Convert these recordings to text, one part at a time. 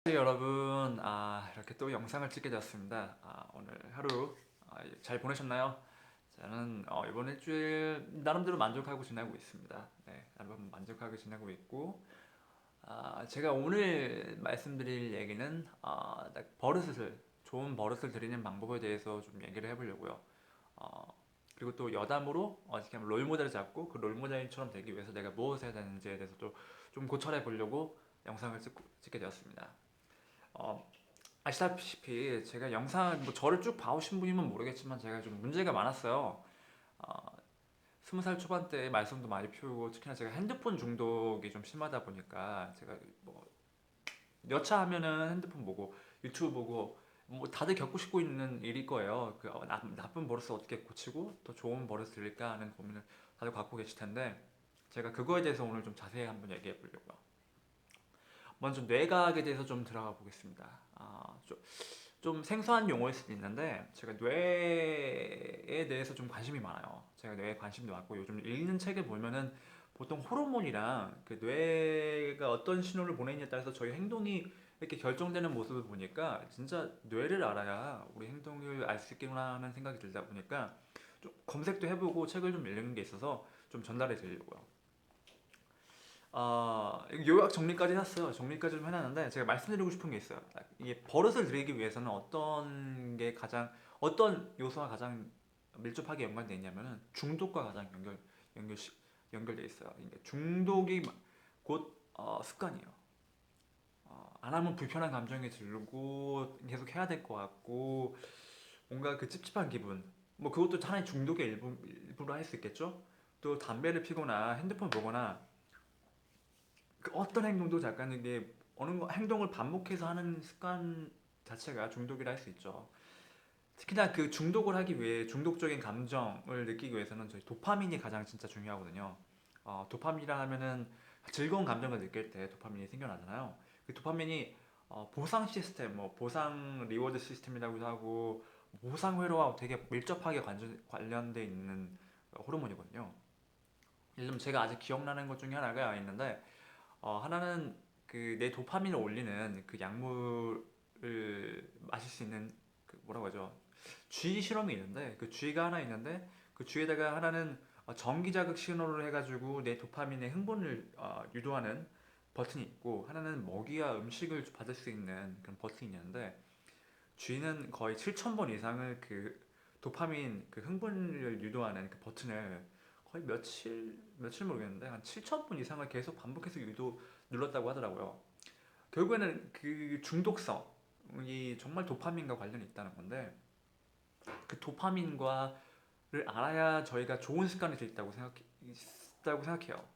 여러분, 이렇게 또 영상을 찍게 되었습니다. 오늘 하루 잘 보내셨나요? 저는 이번 일주일 나름대로 만족하고 지내고 있습니다. 네, 나름 만족하게 지내고 있고, 제가 오늘 말씀드릴 얘기는 좋은 버릇을 들이는 방법에 대해서 좀 얘기를 해보려고요. 어, 그리고 또 여담으로 어떻게 하면 롤모델을 잡고 그 롤모델처럼 되기 위해서 내가 무엇을 해야 되는지에 대해서 또 좀 고찰해 보려고 영상을 찍게 되었습니다. 어, 아시다시피 제가 영상 뭐 저를 쭉 봐오신 분이면 모르겠지만 제가 좀 문제가 많았어요. 어, 20살 초반때 말썽도 많이 피우고 특히나 제가 핸드폰 중독이 좀 심하다 보니까 제가 뭐 여차 하면은 핸드폰 보고 유튜브 보고 뭐 다들 겪고 있는 일일 거예요. 나쁜 버릇을 어떻게 고치고 더 좋은 버릇을 들일까 하는 고민을 다들 갖고 계실 텐데 제가 그거에 대해서 오늘 좀 자세히 한번 얘기해 보려고요. 먼저 뇌과학에 대해서 좀 들어가 보겠습니다. 좀 생소한 용어일 수도 있는데 제가 뇌에 대해서 좀 관심이 많아요. 제가 뇌에 관심도 많고 요즘 읽는 책을 보면은 보통 호르몬이랑 그 뇌가 어떤 신호를 보내느냐에 따라서 저희 행동이 이렇게 결정되는 모습을 보니까 진짜 뇌를 알아야 우리 행동을 알 수 있겠구나 하는 생각이 들다 보니까 좀 검색도 해보고 책을 좀 읽는 게 있어서 좀 전달해 드리려고요. 요약 정리까지 했어요. 정리까지 좀 해놨는데 제가 말씀드리고 싶은 게 있어요. 이게 버릇을 들이기 위해서는 어떤 요소가 가장 밀접하게 연관되어 있냐면은 중독과 가장 연결 연결돼 있어요. 이게 중독이 곧 습관이에요. 안 하면 불편한 감정이 들고 계속 해야 될 것 같고 뭔가 그 찝찝한 기분. 뭐 그것도 하나의 중독의 일부로 할 수 있겠죠. 또 담배를 피거나 핸드폰 보거나 그 어떤 행동도 약간 이게 행동을 반복해서 하는 습관 자체가 중독이라 할 수 있죠. 특히나 그 중독을 하기 위해 중독적인 감정을 느끼기 위해서는 저희 도파민이 가장 진짜 중요하거든요. 도파민이라 하면은 즐거운 감정을 느낄 때 도파민이 생겨나잖아요. 그 도파민이 보상 시스템, 뭐 보상 리워드 시스템이라고도 하고 보상 회로와 되게 밀접하게 관련돼 있는 호르몬이거든요. 예를 들면 제가 아직 기억나는 것 중에 하나가 있는데 하나는 그 내 도파민을 올리는 그 약물을 마실 수 있는 그 뭐라고 하죠? 쥐 실험이 있는데 그 쥐가 하나 있는데 그 쥐에다가 하나는 전기 자극 신호를 해가지고 내 도파민의 흥분을 유도하는 버튼이 있고 하나는 먹이와 음식을 받을 수 있는 그런 버튼이 있는데 쥐는 거의 7,000번 이상을 그 도파민 그 흥분을 유도하는 그 버튼을 거의 며칠 모르겠는데 한 7,000번 이상을 계속 반복해서 눌렀다고 하더라고요. 결국에는 그 중독성이 정말 도파민과 관련이 있다는 건데 그 도파민과를 알아야 저희가 좋은 습관이 있다고 생각해요.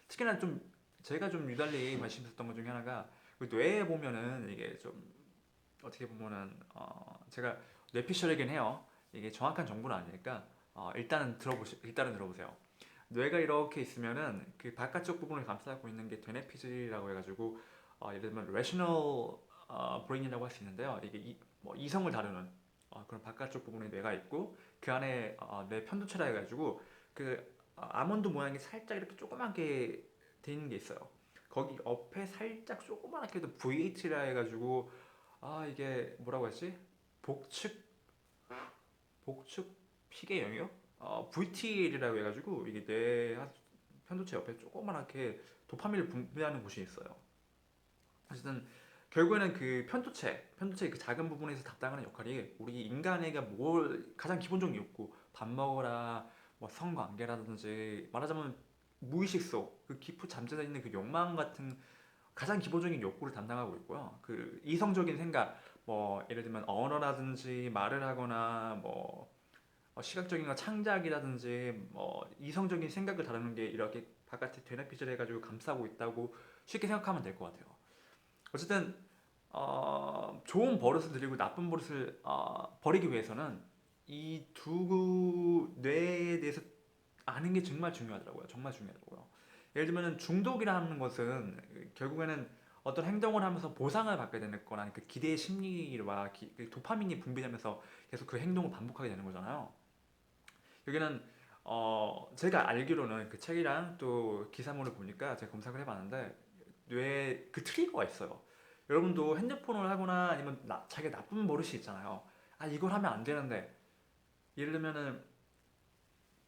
특히나 좀 제가 좀 유달리 관심 있었던 것 중에 하나가 그 뇌에 보면은 이게 좀 어떻게 보면은 제가 뇌피셜이긴 해요. 이게 정확한 정보는 아니니까 일단은 들어보세요. 뇌가 이렇게 있으면은 그 바깥쪽 부분을 감싸고 있는 게 되뇌피질이라고 해가지고 예를 들면 rational brain이라고 할 수 있는데요. 이게 뭐 이성을 다루는 그런 바깥쪽 부분에 뇌가 있고 그 안에 뇌 편도체라 해가지고 그 아몬드 모양이 살짝 이렇게 조그맣게 돼 있는 게 있어요. 거기 옆에 살짝 조그맣게도 VH라 해가지고 이게 뭐라고 했지? 복측 복측 피계 영역? VTL이라고 해가지고 이게 뇌 편도체 옆에 조그맣게 도파민을 분비하는 곳이 있어요. 어쨌든 결국에는 그 편도체 그 작은 부분에서 담당하는 역할이 우리 인간에게 뭘 가장 기본적인 욕구, 밥 먹어라, 뭐 성관계라든지 말하자면 무의식 속 그 깊이 잠재져 있는 그 욕망 같은 가장 기본적인 욕구를 담당하고 있고요. 그 이성적인 생각, 뭐 예를 들면 언어라든지 말을 하거나 뭐 시각적인 거 창작이라든지 뭐 이성적인 생각을 다루는 게 이렇게 바깥에 되뇌피질 해가지고 감싸고 있다고 쉽게 생각하면 될 것 같아요. 어쨌든 좋은 버릇을 들이고 나쁜 버릇을 버리기 위해서는 이 두 뇌에 대해서 아는 게 정말 중요하더라고요. 정말 중요하더라고요. 예를 들면 중독이라는 것은 결국에는 어떤 행동을 하면서 보상을 받게 되는 거나 그 기대의 심리와 그 도파민이 분비되면서 계속 그 행동을 반복하게 되는 거잖아요. 여기는 제가 알기로는 그 책이랑 또 기사물을 보니까 제가 검색을 해봤는데 뇌에 그 트리거가 있어요. 여러분도 핸드폰을 하거나 아니면 자기 나쁜 버릇이 있잖아요. 아, 이걸 하면 안 되는데. 예를 들면은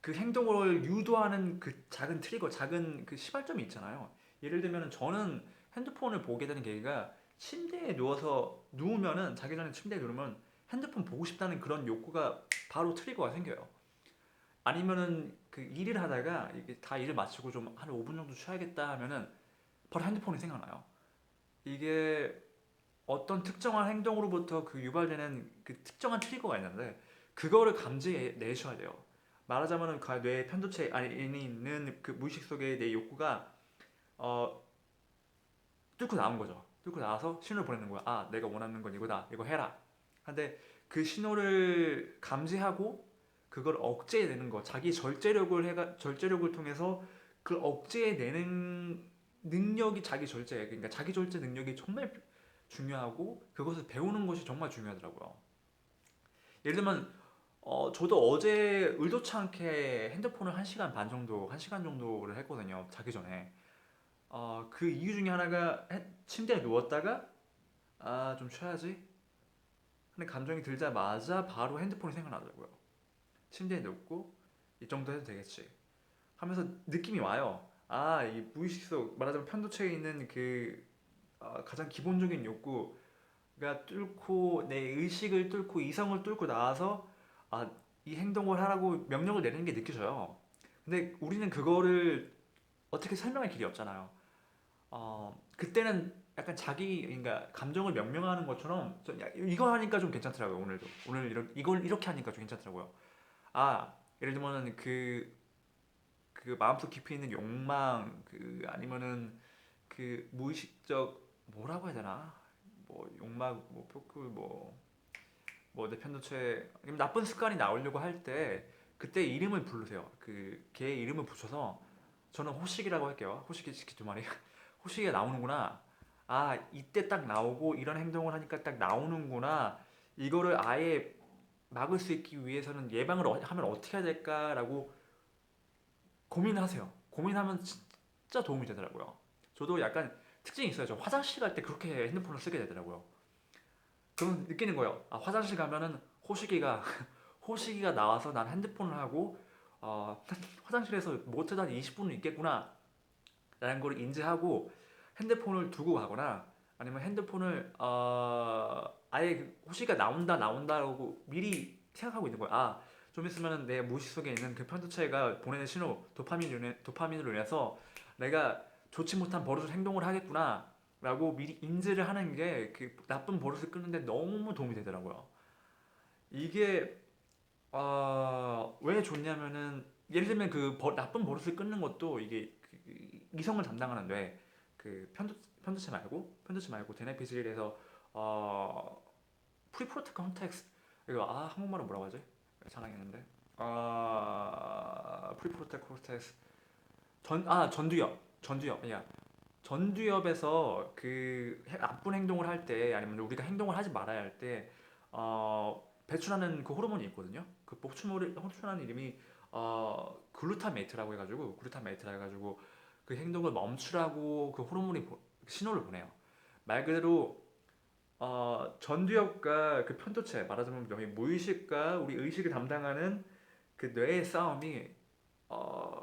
그 행동을 유도하는 그 작은 트리거, 작은 그 시발점이 있잖아요. 예를 들면은 저는 핸드폰을 보게 되는 계기가 침대에 누워서 누우면은 자기 전에 침대에 누우면 핸드폰 보고 싶다는 그런 욕구가 바로 트리거가 생겨요. 아니면은 그 일을 하다가 이게 다 일을 마치고 좀 한 5분 정도 쉬어야겠다 하면은 바로 핸드폰이 생각나요. 이게 어떤 특정한 행동으로부터 그 유발되는 그 특정한 트리거가 있는데 그거를 감지내셔야 돼요. 말하자면은 그 뇌 편도체 안에 있는 그 무의식 속의 내 욕구가 어, 뚫고 나온 거죠. 뚫고 나와서 신호를 보내는 거야. 아, 내가 원하는 건 이거다. 이거 해라. 근데 그 신호를 감지하고 그걸 억제해내는 거, 자기 절제력을 통해서 그 억제해내는 능력이 자기 절제예요. 그러니까 자기 절제 능력이 정말 중요하고 그것을 배우는 것이 정말 중요하더라고요. 예를 들면 저도 어제 의도치 않게 핸드폰을 1시간 반 정도, 1시간 정도를 했거든요. 자기 전에. 그 이유 중에 하나가 침대에 누웠다가 아, 좀 쉬어야지 하는 감정이 들자마자 바로 핸드폰이 생각나더라고요. 침대에 눕고 이 정도 해도 되겠지 하면서 느낌이 와요. 아, 이 무의식 속 말하자면 편도체에 있는 그 가장 기본적인 욕구가 뚫고 내 의식을 뚫고 이성을 뚫고 나와서 아, 이 행동을 하라고 명령을 내리는 게 느껴져요. 근데 우리는 그거를 어떻게 설명할 길이 없잖아요. 그때는 약간 자기 그러니까 감정을 명명하는 것처럼 이거 하니까 좀 괜찮더라고요. 오늘도 오늘 이걸 이렇게 하니까 좀 괜찮더라고요. 아, 예를 들면은 그 마음속 깊이 있는 욕망 그 아니면은 그 무의식적 뭐라고 해야 되나 뭐 욕망 뭐 포크 뭐 내 편도체 나쁜 습관이 나오려고 할 때 그때 이름을 부르세요. 그 개의 이름을 붙여서 저는 호식이라고 할게요. 호식이 시키 두 마리. 호식이가 나오는구나. 아, 이때 딱 나오고 이런 행동을 하니까 딱 나오는구나. 이거를 아예 막을 수 있기 위해서는 예방을 하면 어떻게 해야 될까라고 고민하세요. 고민하면 진짜 도움이 되더라고요. 저도 약간 특징이 있어요. 저 화장실 갈 때 그렇게 핸드폰을 쓰게 되더라고요. 그럼 느끼는 거예요. 아, 화장실 가면은 호식이가 나와서 난 핸드폰을 하고 화장실에서 못해도 한 20분은 있겠구나 라는 걸 인지하고 핸드폰을 두고 가거나 아니면 핸드폰을 아예 호시가 나온다라고 미리 생각하고 있는 거야. 아, 좀 있으면 내 무의식 속에 있는 그 편도체가 보내는 신호 도파민으로 인해서 내가 좋지 못한 버릇을 행동을 하겠구나 라고 미리 인지를 하는 게 그 나쁜 버릇을 끊는데 너무 도움이 되더라고요. 이게 왜 좋냐면은 예를 들면 나쁜 버릇을 끊는 것도 이게 이성을 담당하는 뇌그 편도체 말고 대뇌피질에서 어 프리프론탈 콘텍스 이거 한국말로 뭐라고 하지? 자랑했는데 프리프론탈 콘텍스 전두엽 야 전두엽에서 그 나쁜 행동을 할 때 아니면 우리가 행동을 하지 말아야 할 때 배출하는 그 호르몬이 있거든요. 그 호출하는 이름이 글루타메이트라고 해가지고 그 행동을 멈추라고 그 호르몬이 신호를 보내요. 말 그대로 전두엽과 그 편도체 말하자면 여기 무의식과 우리 의식을 담당하는 그 뇌의 싸움이 어,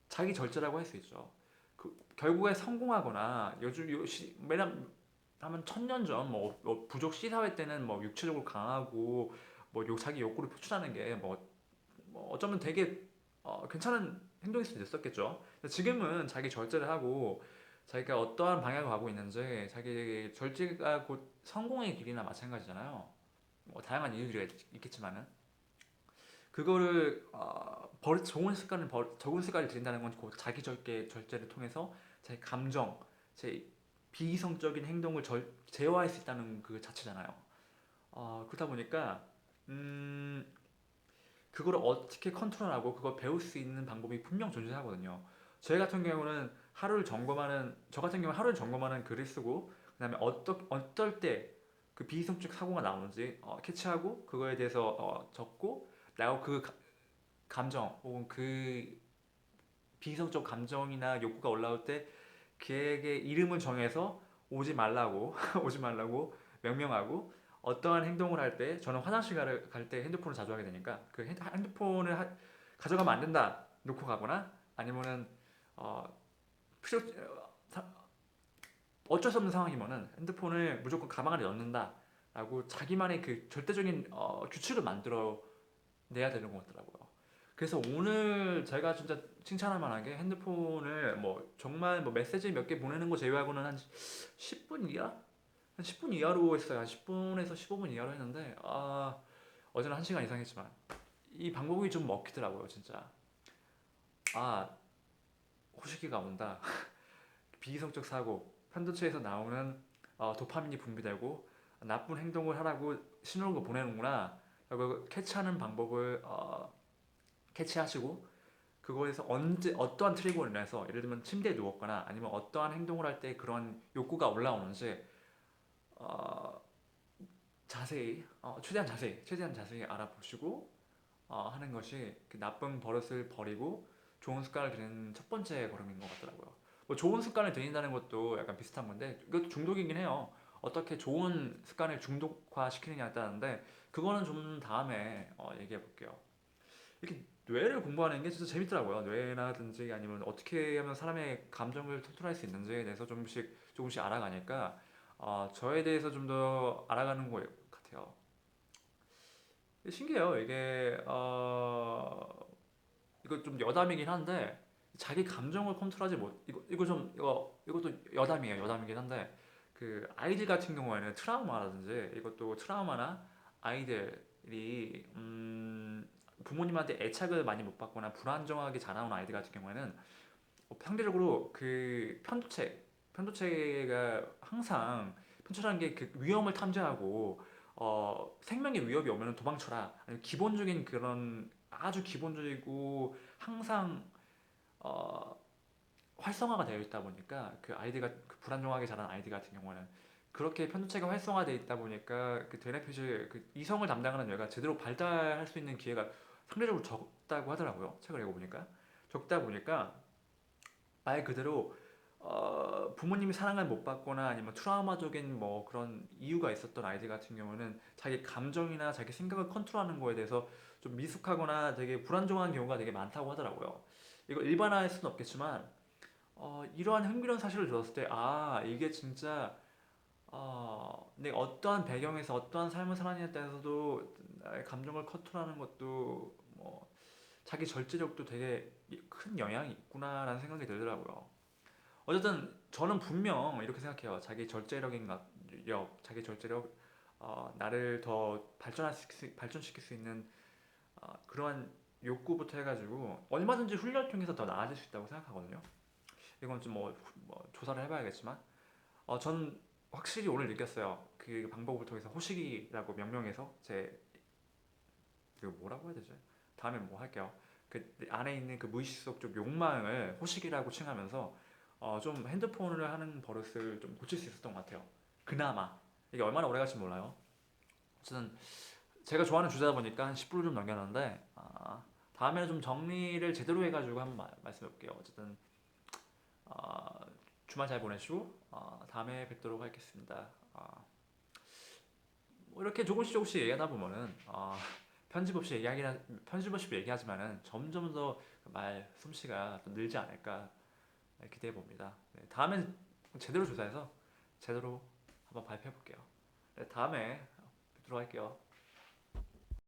자기 절제라고 할 수 있죠. 결국에 성공하거나 매년 하면 1000년 전 부족 시사회 때는 뭐 육체적으로 강하고 뭐 자기 욕구를 표출하는 게 어쩌면 되게 괜찮은 행동일 수도 있었겠죠. 지금은 자기 절제를 하고 자기가 어떠한 방향을 가고 있는지 자기 절제가 곧 성공의 길이나 마찬가지잖아요. 뭐 다양한 이유들이 있겠지만은 그거를 좋은 습관을 들인다는 건 곧 자기 절제를 통해서 자기 감정, 제 비이성적인 행동을 제어할 수 있다는 그 자체잖아요. 그러다 보니까 음, 그거를 어떻게 컨트롤하고 그걸 배울 수 있는 방법이 분명 존재하거든요. 저 같은 경우는 하루를 점검하는 글을 쓰고 그다음에 어떨 때 그 비이성적 사고가 나오는지 캐치하고 그거에 대해서 적고 나하고 그 감정 혹은 그 비이성적 감정이나 욕구가 올라올 때 걔에게 이름을 정해서 오지 말라고 오지 말라고 명명하고 어떠한 행동을 할 때 저는 화장실 갈 때 핸드폰을 자주 하게 되니까 그 핸드폰을 가져가면 안 된다 놓고 가거나 아니면은 어, 필요 어쩔 수 없는 상황이면은 핸드폰을 무조건 가방 안에 넣는다라고 자기만의 그 절대적인 규칙을 만들어 내야 되는 것 같더라고요. 그래서 오늘 제가 진짜 칭찬할 만하게 핸드폰을 뭐 정말 뭐 메시지 몇 개 보내는 거 제외하고는 한 10분 이하? 한 10분 이하로 했어요. 한 10분에서 15분 이하로 했는데 어제는 1시간 이상 했지만 이 방법이 좀 먹히더라고요, 진짜. 아, 호시기가 온다. 비이성적 사고, 편도체에서 나오는 도파민이 분비되고 나쁜 행동을 하라고 신호를 보내는구나. 라고 캐치하는 방법을 캐치하시고 그거에서 언제 어떠한 트리거로 인해서 예를 들면 침대에 누웠거나 아니면 어떠한 행동을 할 때 그런 욕구가 올라오는지 어, 자세히 최대한 자세히 알아보시고 하는 것이 그 나쁜 버릇을 버리고 좋은 습관을 들이는 첫 번째 걸음인 것 같더라고요. 뭐 좋은 습관을 들인다는 것도 약간 비슷한 건데 이것도 중독이긴 해요. 어떻게 좋은 습관을 중독화 시키느냐에 따른데 그거는 좀 다음에 얘기해 볼게요. 이렇게 뇌를 공부하는 게 진짜 재밌더라고요. 뇌라든지 아니면 어떻게 하면 사람의 감정을 컨트롤할 수 있는지에 대해서 조금씩 알아가니까 저에 대해서 좀 더 알아가는 것 같아요. 신기해요. 이게 이거 좀 여담이긴 한데 자기 감정을 컨트롤하지 못 이것도 여담이에요. 여담이긴 한데 그 아이들 같은 경우에는 트라우마라든지 이것도 트라우마나 아이들이 부모님한테 애착을 많이 못 받거나 불안정하게 자라온 아이들 같은 경우에는 상대적으로 그 편도체가 항상 편도체라는 게 그 위험을 탐지하고 생명의 위협이 오면 도망쳐라. 아니면 기본적인 그런 아주 기본적이고 항상 어, 활성화가 되어 있다 보니까 그 아이들가 그 불안정하게 자란 아이들 같은 경우는 그렇게 편도체가 활성화되어 있다 보니까 그 되뇌핏을 그 이성을 담당하는 뇌가 제대로 발달할 수 있는 기회가 상대적으로 적다고 하더라고요. 책을 읽어보니까 적다 보니까 말 그대로 부모님이 사랑을 못 받거나 아니면 트라우마적인 뭐 그런 이유가 있었던 아이들 같은 경우는 자기 감정이나 자기 생각을 컨트롤하는 거에 대해서 좀 미숙하거나 되게 불안정한 경우가 되게 많다고 하더라고요. 이거 일반화할 수는 없겠지만 이러한 흥미로운 사실을 들었을 때 이게 진짜 내가 어떠한 배경에서 어떠한 삶을 살았냐에 따라서도 나의 감정을 컨트롤하는 것도 뭐 자기 절제력도 되게 큰 영향이 있구나라는 생각이 들더라고요. 어쨌든 저는 분명 이렇게 생각해요. 자기 절제력, 나를 더 발전시킬 수 있는 그러한 욕구부터 해가지고 얼마든지 훈련을 통해서 더 나아질 수 있다고 생각하거든요. 이건 좀 뭐 조사를 해봐야겠지만, 전 확실히 오늘 느꼈어요. 그 방법을 통해서 호식이라고 명명해서 그 뭐라고 해야 되지? 다음에 뭐 할게요. 그 안에 있는 그 무의식 속 좀 욕망을 호식이라고 칭하면서 좀 핸드폰을 하는 버릇을 좀 고칠 수 있었던 것 같아요. 그나마 이게 얼마나 오래 갈지 몰라요. 어쨌든 제가 좋아하는 주제다 보니까 한 10분을 좀 넘겼는데 다음에는 좀 정리를 제대로 해가지고 한번 말씀해 볼게요. 어쨌든 아, 주말 잘 보내시고 다음에 뵙도록 하겠습니다. 뭐 이렇게 조금씩 얘기하다 보면은 편집 없이 얘기하지만은 점점 더 말 솜씨가 또 늘지 않을까 기대해 봅니다. 네, 다음엔 제대로 조사해서 제대로 한번 발표해 볼게요. 네, 다음에 뵙도록 할게요.